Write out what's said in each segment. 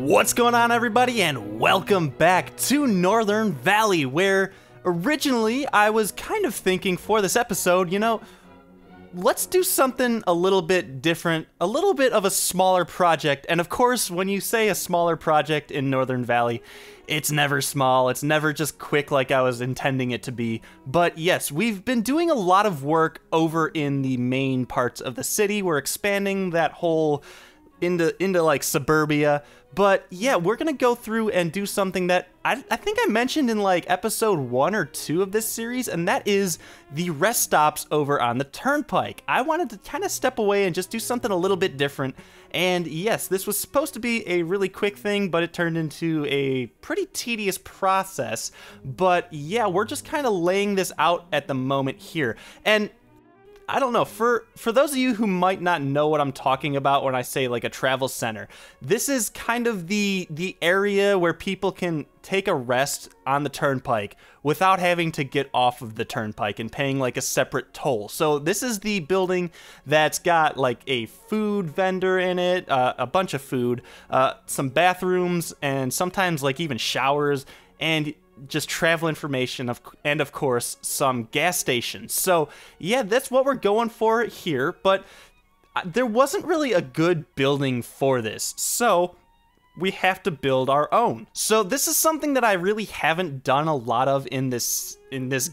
What's going on, everybody, and welcome back to Northern Valley, where originally I was kind of thinking for this episode, let's do something a little bit different, a little bit of a smaller project. And of course, when you say a smaller project in Northern Valley, it's never small, it's never just quick like I was intending it to be. But yes, we've been doing a lot of work over in the main parts of the city. We're expanding that whole into like suburbia. But yeah, we're gonna go through and do something that I think I mentioned in like episode 1 or 2 of this series, and that is the rest stops over on the turnpike. I wanted to kind of step away and just do something a little bit different. And yes, this was supposed to be a really quick thing, but it turned into a pretty tedious process. But yeah, we're just kind of laying this out at the moment here. And I don't know, for those of you who might not know what I'm talking about when I say like a travel center, this is kind of the area where people can take a rest on the turnpike without having to get off of the turnpike and paying like a separate toll. So this is the building that's got like a food vendor in it, a bunch of food, some bathrooms, and sometimes like even showers, and just travel information, and of course some gas stations. So yeah, that's what we're going for here, but there wasn't really a good building for this, so we have to build our own. So this is something that I really haven't done a lot of in this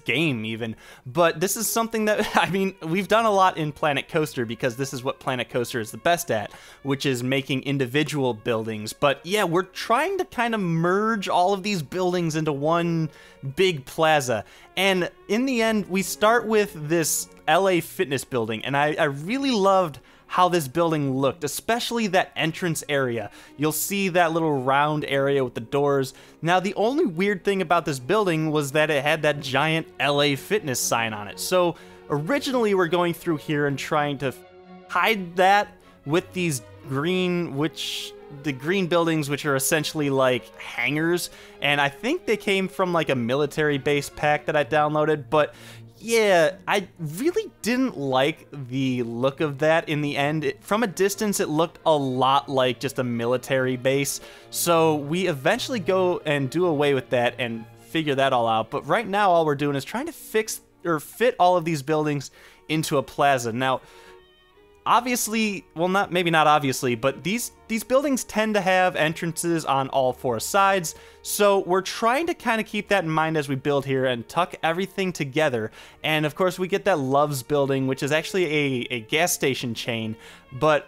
game even, but this is something that, I mean, we've done a lot in Planet Coaster because this is what Planet Coaster is the best at, which is making individual buildings. But yeah, we're trying to kind of merge all of these buildings into one big plaza. And in the end, we start with this LA Fitness building, and I really loved how this building looked, especially that entrance area. You'll see that little round area with the doors. Now, the only weird thing about this building was that it had that giant LA Fitness sign on it. So originally we're going through here and trying to hide that with these green buildings, which are essentially like hangars. And I think they came from like a military base pack that I downloaded, but yeah, I really didn't like the look of that in the end. From a distance, it looked a lot like just a military base. So we eventually go and do away with that and figure that all out. But right now, all we're doing is trying to fix or fit all of these buildings into a plaza. Now, obviously, well, maybe not obviously, but these buildings tend to have entrances on all 4 sides, so we're trying to kind of keep that in mind as we build here and tuck everything together. And of course, we get that Love's building, which is actually a gas station chain, but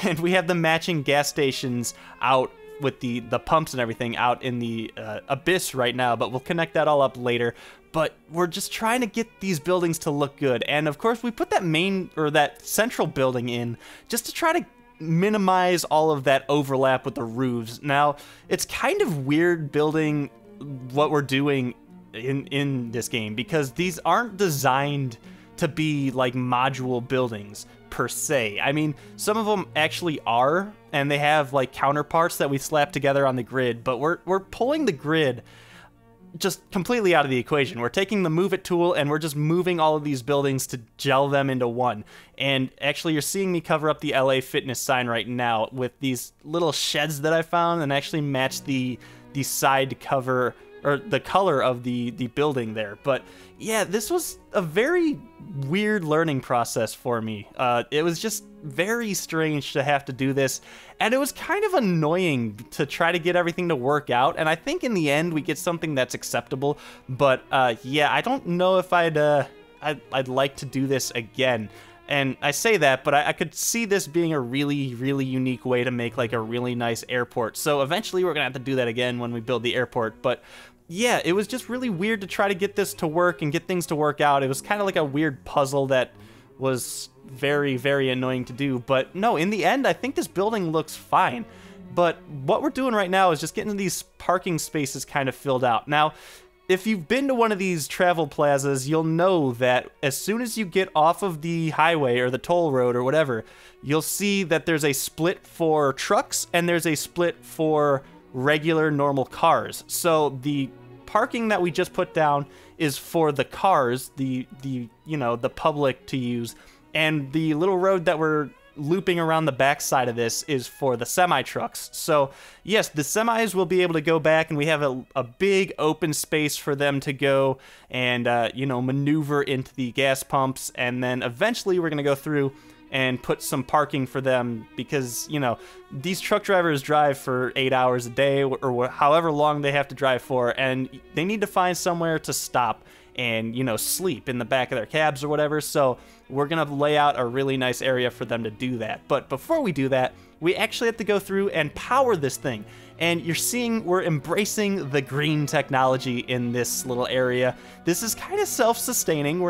and we have the matching gas stations out with the pumps and everything out in the abyss right now, but we'll connect that all up later. But we're just trying to get these buildings to look good. And of course, we put that that central building in just to try to minimize all of that overlap with the roofs. Now, it's kind of weird building what we're doing in this game, because these aren't designed to be like module buildings per se. I mean, some of them actually are, and they have like counterparts that we slap together on the grid, but we're pulling the grid just completely out of the equation. We're taking the Move It tool and we're just moving all of these buildings to gel them into one. And actually, you're seeing me cover up the LA Fitness sign right now with these little sheds that I found and actually match the side cover or the color of the building there. But yeah, this was a very weird learning process for me. It was just very strange to have to do this, and it was kind of annoying to try to get everything to work out. And I think in the end we get something that's acceptable. But yeah, I don't know if I'd like to do this again. And I say that, but I could see this being a really, really unique way to make like a really nice airport. So eventually we're gonna have to do that again when we build the airport. But yeah, it was just really weird to try to get this to work and get things to work out. It was kind of like a weird puzzle that was very, very annoying to do. But no, in the end, I think this building looks fine. But what we're doing right now is just getting these parking spaces kind of filled out. Now, if you've been to one of these travel plazas, you'll know that as soon as you get off of the highway or the toll road or whatever, you'll see that there's a split for trucks and there's a split for regular normal cars. So the parking that we just put down is for the cars, the public to use, and the little road that we're looping around the backside of this is for the semi-trucks. So yes, the semis will be able to go back, and we have a big open space for them to go and, you know, maneuver into the gas pumps. And then eventually we're going to go through and put some parking for them because, you know, these truck drivers drive for 8 hours a day or however long they have to drive for, and they need to find somewhere to stop and, you know, sleep in the back of their cabs or whatever. So we're gonna lay out a really nice area for them to do that. But before we do that, we actually have to go through and power this thing. And you're seeing we're embracing the green technology in this little area. This is kind of self-sustaining.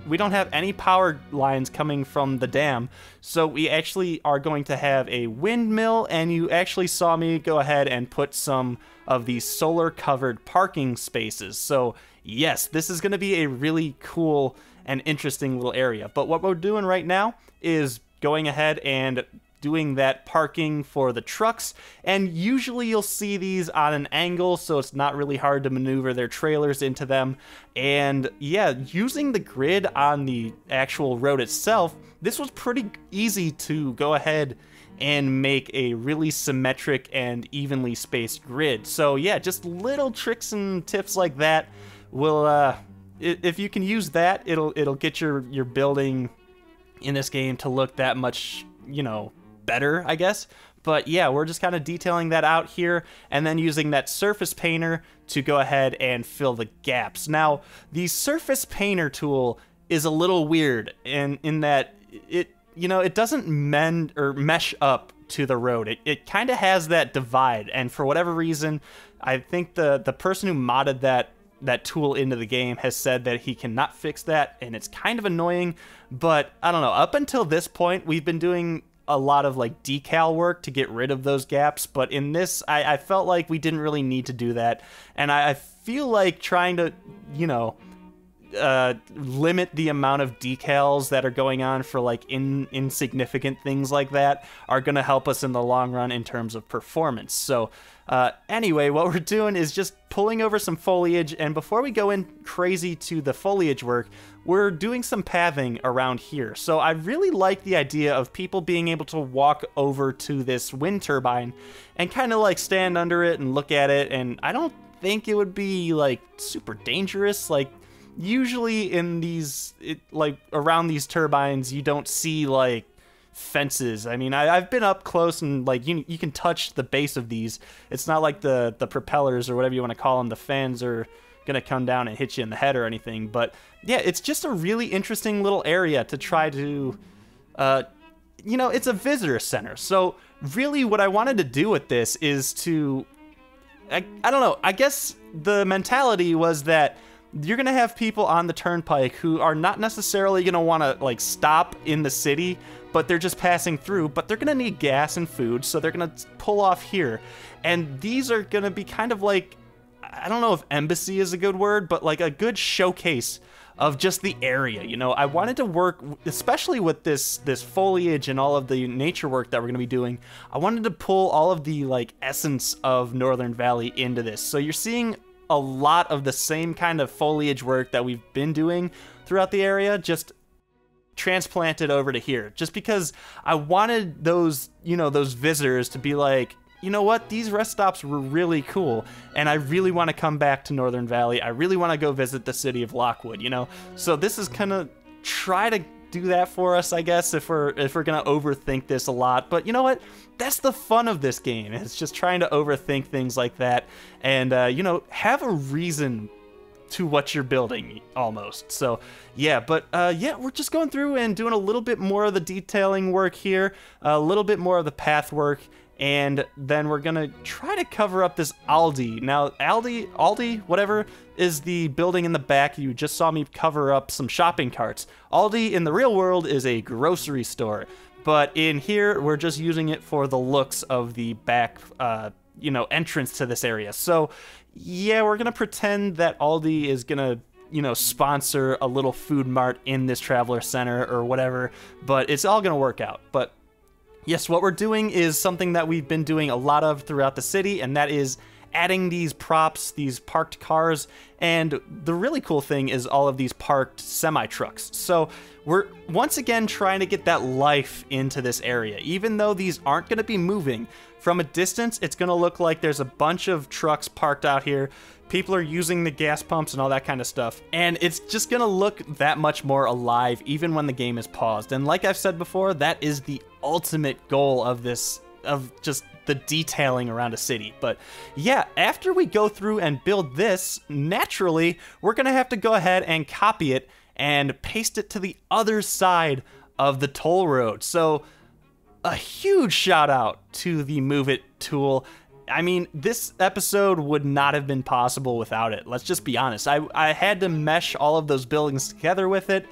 We don't have any power lines coming from the dam, so we actually are going to have a windmill, and you actually saw me go ahead and put some of these solar covered parking spaces. So yes, this is going to be a really cool and interesting little area. But what we're doing right now is going ahead and doing that parking for the trucks, and usually you'll see these on an angle, so it's not really hard to maneuver their trailers into them. And yeah, using the grid on the actual road itself, this was pretty easy to go ahead and make a really symmetric and evenly spaced grid. So yeah, just little tricks and tips like that will, if you can use that, it'll get your building in this game to look that much, you know, better, I guess. But yeah, we're just kind of detailing that out here and then using that surface painter to go ahead and fill the gaps. Now, the surface painter tool is a little weird in that it, you know, it doesn't mend or mesh up to the road. It kind of has that divide, and for whatever reason, I think the person who modded that tool into the game has said that he cannot fix that, and it's kind of annoying. But I don't know, up until this point we've been doing a lot of like decal work to get rid of those gaps, but in this I felt like we didn't really need to do that, and I feel like trying to, you know, limit the amount of decals that are going on for like insignificant things like that are going to help us in the long run in terms of performance. So anyway, what we're doing is just pulling over some foliage, and before we go in crazy to the foliage work, we're doing some pathing around here. So I really like the idea of people being able to walk over to this wind turbine and kind of like stand under it and look at it, and I don't think it would be like super dangerous. Like usually in these, like around these turbines, you don't see like fences. I mean, I've been up close and like you can touch the base of these. It's not like the propellers or whatever you want to call them, the fans are gonna come down and hit you in the head or anything. But yeah, it's just a really interesting little area to try to, you know, it's a visitor center. So really what I wanted to do with this is to, I don't know, I guess the mentality was that you're gonna have people on the turnpike who are not necessarily gonna want to like stop in the city, but they're just passing through, but they're gonna need gas and food, so they're gonna pull off here. And these are gonna be kind of like, I don't know if embassy is a good word, but like a good showcase of just the area. You know, I wanted to work, especially with this foliage and all of the nature work that we're gonna be doing, I wanted to pull all of the like essence of Northern Valley into this. So you're seeing a lot of the same kind of foliage work that we've been doing throughout the area, just transplanted over to here, just because I wanted those, you know, those visitors to be like, you know what, these rest stops were really cool, and I really want to come back to Northern Valley. I really want to go visit the city of Lockwood, you know? So this is kind of try to do that for us, I guess, if we're gonna overthink this a lot. But you know what? That's the fun of this game. It's just trying to overthink things like that, and you know, have a reason to what you're building almost. So yeah, but yeah, we're just going through and doing a little bit more of the detailing work here, a little bit more of the path work, and then we're gonna try to cover up this Aldi. Now, Aldi, whatever, is the building in the back. You just saw me cover up some shopping carts. Aldi in the real world is a grocery store, but in here, we're just using it for the looks of the back, you know, entrance to this area. So yeah, we're gonna pretend that Aldi is gonna, you know, sponsor a little food mart in this traveler center or whatever, but it's all gonna work out. But yes, what we're doing is something that we've been doing a lot of throughout the city, and that is adding these props, these parked cars, and the really cool thing is all of these parked semi-trucks. So we're once again trying to get that life into this area. Even though these aren't going to be moving, from a distance, it's going to look like there's a bunch of trucks parked out here. People are using the gas pumps and all that kind of stuff. And it's just going to look that much more alive even when the game is paused. And like I've said before, that is the ultimate goal of this, of just the detailing around a city. But yeah, after we go through and build this, naturally, we're going to have to go ahead and copy it and paste it to the other side of the toll road. So a huge shout out to the Move It tool. I mean, this episode would not have been possible without it. Let's just be honest. I had to mesh all of those buildings together with it,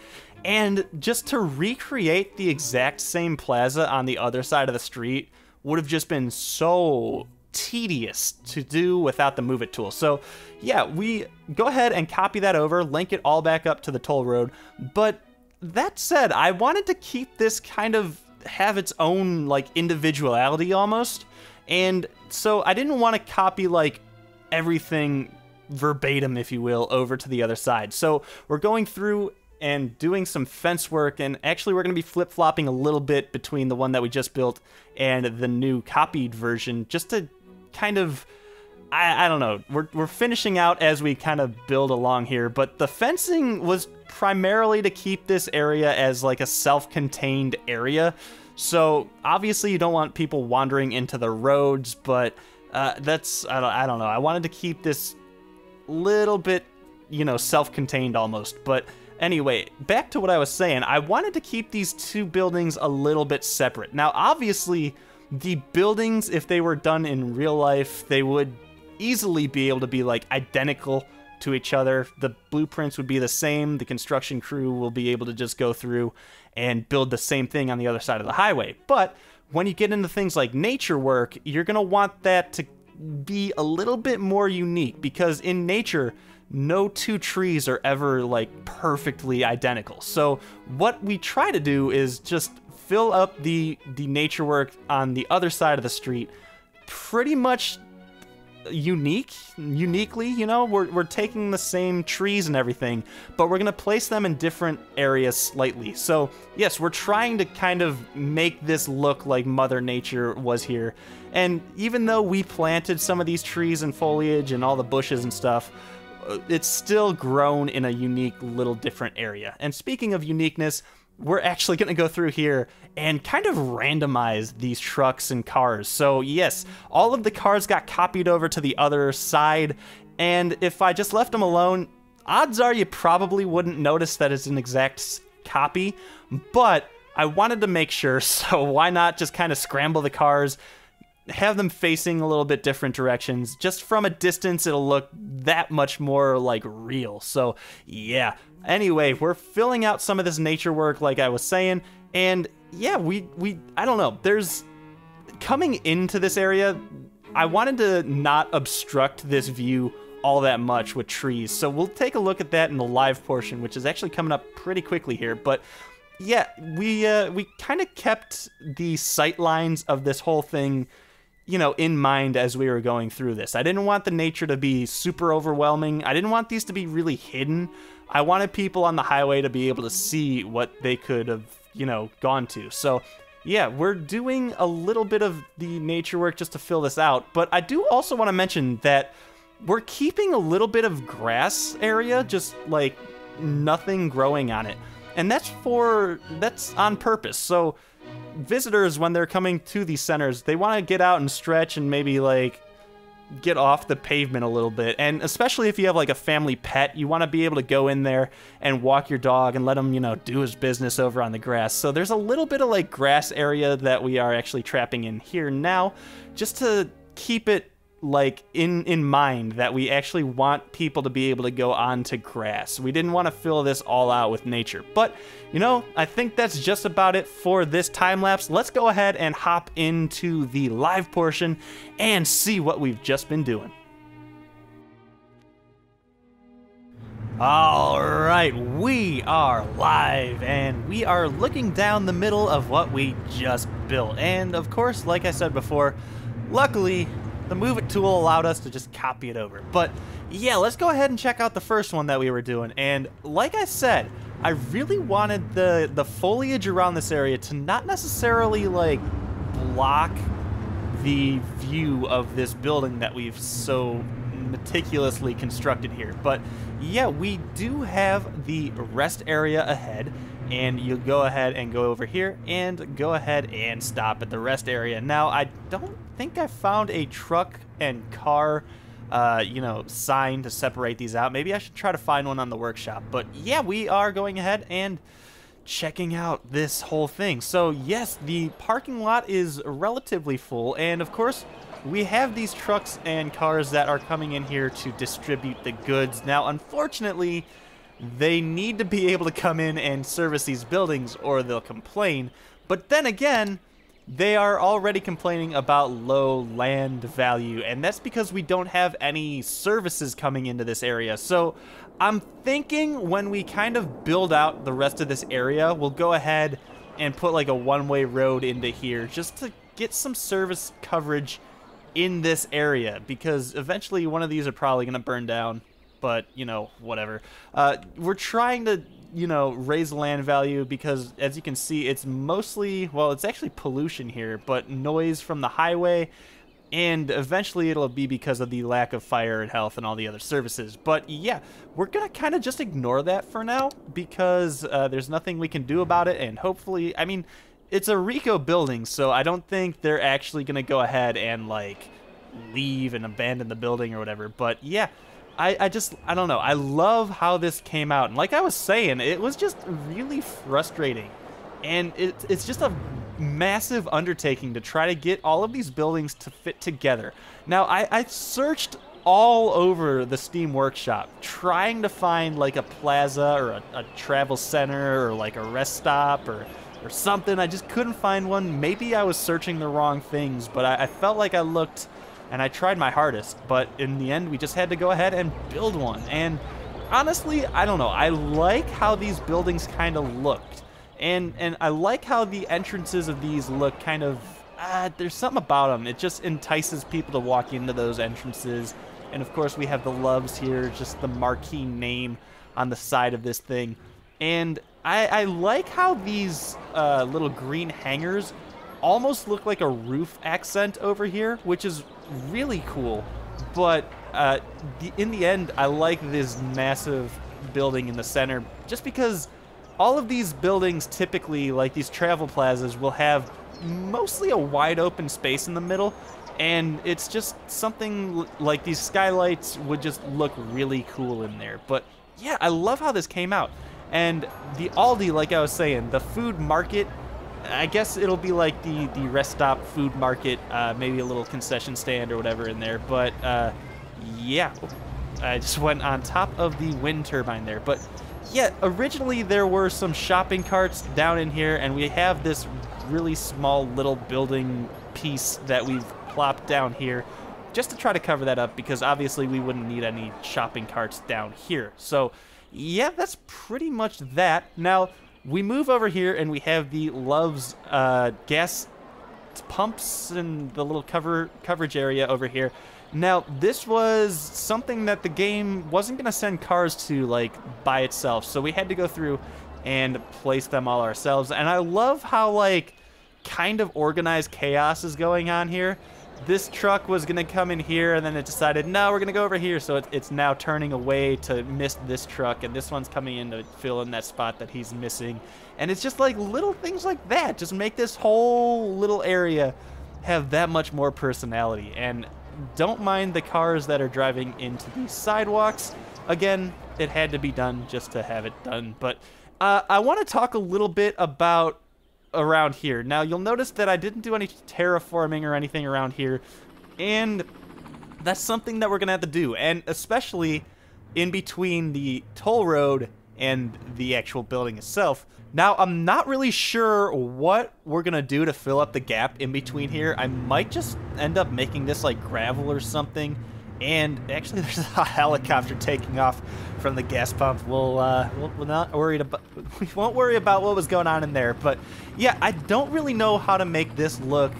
and just to recreate the exact same plaza on the other side of the street would have just been so tedious to do without the Move It tool. So yeah, we go ahead and copy that over, link it all back up to the toll road. But that said, I wanted to keep this kind of have its own like individuality almost, and so I didn't want to copy like everything verbatim, if you will, over to the other side. So we're going through and doing some fence work, and actually we're going to be flip-flopping a little bit between the one that we just built and the new copied version, just to kind of, I don't know, we're finishing out as we kind of build along here. But the fencing was primarily to keep this area as like a self-contained area. So obviously you don't want people wandering into the roads, but that's, I don't know. I wanted to keep this little bit, you know, self-contained almost. But anyway, back to what I was saying. I wanted to keep these two buildings a little bit separate. Now, obviously, the buildings, if they were done in real life, they would easily be able to be like identical to each other. The blueprints would be the same. The construction crew will be able to just go through and build the same thing on the other side of the highway. But when you get into things like nature work, you're going to want that to be a little bit more unique, because in nature, no two trees are ever like perfectly identical. So what we try to do is just fill up the nature work on the other side of the street pretty much uniquely, you know. We're taking the same trees and everything, but we're gonna place them in different areas slightly. So yes, we're trying to kind of make this look like Mother Nature was here. And even though we planted some of these trees and foliage and all the bushes and stuff, it's still grown in a unique little different area. And speaking of uniqueness, we're actually going to go through here and kind of randomize these trucks and cars. So yes, all of the cars got copied over to the other side, and if I just left them alone, odds are you probably wouldn't notice that it's an exact copy, but I wanted to make sure, so why not just kind of scramble the cars, have them facing a little bit different directions. Just from a distance, it'll look that much more like real. So yeah, anyway, we're filling out some of this nature work like I was saying, and yeah, we I don't know, there's coming into this area, I wanted to not obstruct this view all that much with trees. So we'll take a look at that in the live portion, which is actually coming up pretty quickly here. But yeah, we kind of kept the sight lines of this whole thing, you know, in mind as we were going through this. I didn't want the nature to be super overwhelming. I didn't want these to be really hidden. I wanted people on the highway to be able to see what they could have, you know, gone to. So yeah, we're doing a little bit of the nature work just to fill this out. But I do also want to mention that we're keeping a little bit of grass area, just like nothing growing on it. And that's on purpose. So visitors, when they're coming to these centers, they want to get out and stretch and maybe like get off the pavement a little bit. And especially if you have like a family pet, you want to be able to go in there and walk your dog and let him, you know, do his business over on the grass. So there's a little bit of like grass area that we are actually trapping in here now, just to keep it like in mind that we actually want people to be able to go onto grass. We didn't want to fill this all out with nature. But, you know, I think that's just about it for this time lapse. Let's go ahead and hop into the live portion and see what we've just been doing. All right, we are live and we are looking down the middle of what we just built. And of course, like I said before, luckily the Move It tool allowed us to just copy it over. But yeah, let's go ahead and check out the first one that we were doing. And like I said, I really wanted the foliage around this area to not necessarily like block the view of this building that we've so meticulously constructed here. But yeah, we do have the rest area ahead, and you'll go ahead and go over here and go ahead and stop at the rest area. Now, I don't think I found a truck and car you know, sign to separate these out. Maybe I should try to find one on the workshop. But yeah, we are going ahead and checking out this whole thing. So yes, the parking lot is relatively full, and of course we have these trucks and cars that are coming in here to distribute the goods. Now unfortunately, they need to be able to come in and service these buildings or they'll complain. But then again, they are already complaining about low land value, and that's because we don't have any services coming into this area. So I'm thinking when we kind of build out the rest of this area, we'll go ahead and put like a one-way road into here just to get some service coverage in this area, because eventually one of these are probably going to burn down, but you know, whatever. We're trying to, you know, raise land value because as you can see, it's mostly, well, it's actually pollution here, but noise from the highway, and eventually it'll be because of the lack of fire and health and all the other services. But yeah, we're gonna kind of just ignore that for now because there's nothing we can do about it, and hopefully, I mean, it's a RICO building, so I don't think they're actually gonna go ahead and like leave and abandon the building or whatever. But yeah, I don't know. I love how this came out. And like I was saying, it was just really frustrating. And it's just a massive undertaking to try to get all of these buildings to fit together. Now, I searched all over the Steam Workshop trying to find like a plaza or a travel center or like a rest stop or something. I just couldn't find one. Maybe I was searching the wrong things, but I felt like I looked and I tried my hardest, but in the end, we just had to go ahead and build one. And honestly, I don't know. I like how these buildings kind of looked. And I like how the entrances of these look kind of, there's something about them. It just entices people to walk into those entrances. And of course, we have the Loves here, just the marquee name on the side of this thing. And I like how these little green hangers almost look like a roof accent over here, which is really cool. But in the end, I like this massive building in the center just because all of these buildings typically, like these travel plazas, will have mostly a wide open space in the middle, and it's just something like these skylights would just look really cool in there. But yeah, I love how this came out. And the Aldi, like I was saying, the food market, I guess it'll be like the rest stop food market, maybe a little concession stand or whatever in there. But yeah, I just went on top of the wind turbine there. But yeah, originally there were some shopping carts down in here, and we have this really small little building piece that we've plopped down here just to try to cover that up, because obviously we wouldn't need any shopping carts down here. So yeah, that's pretty much that. Now, we move over here and we have the Love's gas pumps and the little coverage area over here. Now, this was something that the game wasn't going to send cars to, like, by itself. So we had to go through and place them all ourselves. And I love how, like, kind of organized chaos is going on here. This truck was going to come in here, and then it decided, no, we're going to go over here. So it's now turning away to miss this truck, and this one's coming in to fill in that spot that he's missing. And it's just like little things like that just make this whole little area have that much more personality. And don't mind the cars that are driving into these sidewalks. Again, it had to be done just to have it done. But I want to talk a little bit about around here. Now, you'll notice that I didn't do any terraforming or anything around here, and that's something that we're gonna have to do, and especially in between the toll road and the actual building itself. Now, I'm not really sure what we're gonna do to fill up the gap in between here. I might just end up making this like gravel or something. And actually, there's a helicopter taking off from the gas pump. We'll not worried about. We won't worry about what was going on in there. But yeah, I don't really know how to make this look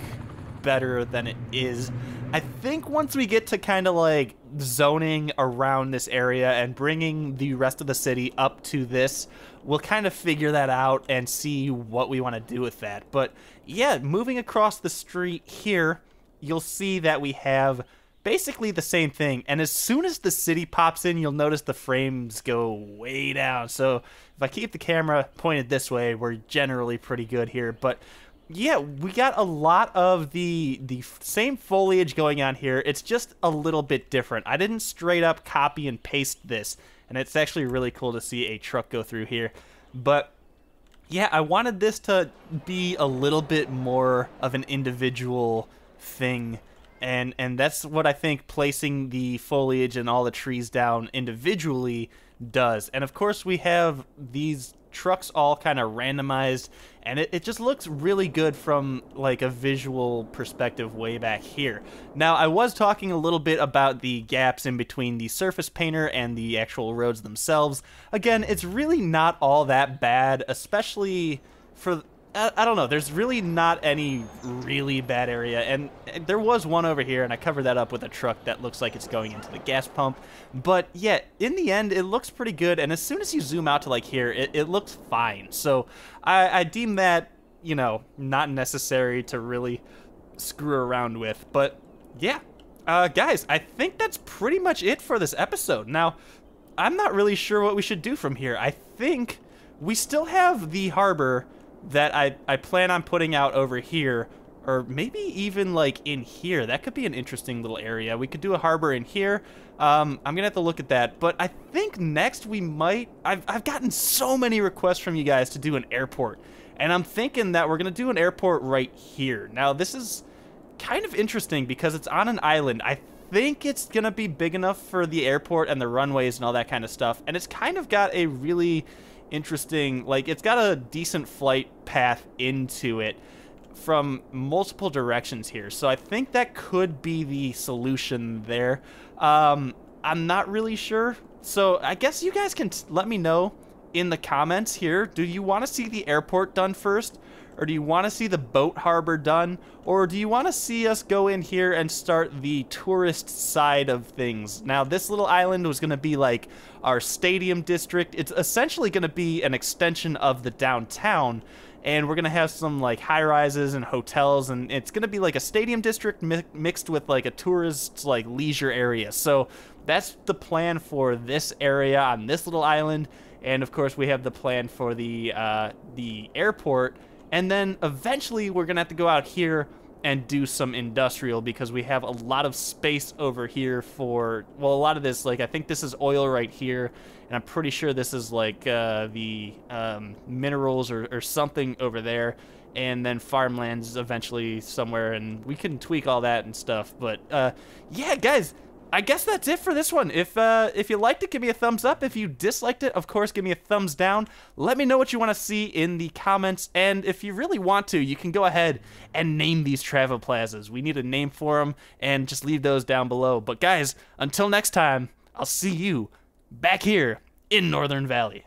better than it is. I think once we get to kind of like zoning around this area and bringing the rest of the city up to this, we'll kind of figure that out and see what we want to do with that. But yeah, moving across the street here, you'll see that we have basically the same thing. And as soon as the city pops in, you'll notice the frames go way down. So if I keep the camera pointed this way, we're generally pretty good here. But yeah, we got a lot of the same foliage going on here. It's just a little bit different. I didn't straight up copy and paste this, and it's actually really cool to see a truck go through here. But yeah, I wanted this to be a little bit more of an individual thing, and that's what I think placing the foliage and all the trees down individually does. And of course we have these trucks all kind of randomized, and it just looks really good from like a visual perspective way back here. Now, I was talking a little bit about the gaps in between the surface painter and the actual roads themselves. Again, it's really not all that bad, especially for I don't know, there's really not any really bad area, and there was one over here, and I covered that up with a truck that looks like it's going into the gas pump. But yeah, in the end, it looks pretty good, and as soon as you zoom out to like here, it looks fine. So I deem that, you know, not necessary to really screw around with. But yeah, guys, I think that's pretty much it for this episode. Now, I'm not really sure what we should do from here. I think we still have the harbor that I plan on putting out over here, or maybe even like in here. That could be an interesting little area. We could do a harbor in here. I'm gonna have to look at that, but I think next we might, I've gotten so many requests from you guys to do an airport, and I'm thinking that we're gonna do an airport right here. Now, this is kind of interesting because it's on an island. I think it's gonna be big enough for the airport and the runways and all that kind of stuff, and it's kind of got a really interesting, like, it's got a decent flight path into it from multiple directions here. So I think that could be the solution there. I'm not really sure. So I guess you guys can let me know in the comments here. Do you want to see the airport done first? Or do you want to see the boat harbor done? Or do you want to see us go in here and start the tourist side of things? Now, this little island was going to be like our stadium district. It's essentially going to be an extension of the downtown, and we're going to have some like high-rises and hotels, and it's going to be like a stadium district mixed with like a tourist like leisure area. So that's the plan for this area on this little island. And of course we have the plan for the airport. And then eventually we're going to have to go out here and do some industrial, because we have a lot of space over here for, well, a lot of this, like, I think this is oil right here, and I'm pretty sure this is like the minerals or something over there, and then farmlands eventually somewhere, and we can tweak all that and stuff. But yeah, guys, I guess that's it for this one. If you liked it, give me a thumbs up. If you disliked it, of course, give me a thumbs down. Let me know what you want to see in the comments. And if you really want to, you can go ahead and name these travel plazas. We need a name for them, and just leave those down below. But guys, until next time, I'll see you back here in Northern Valley.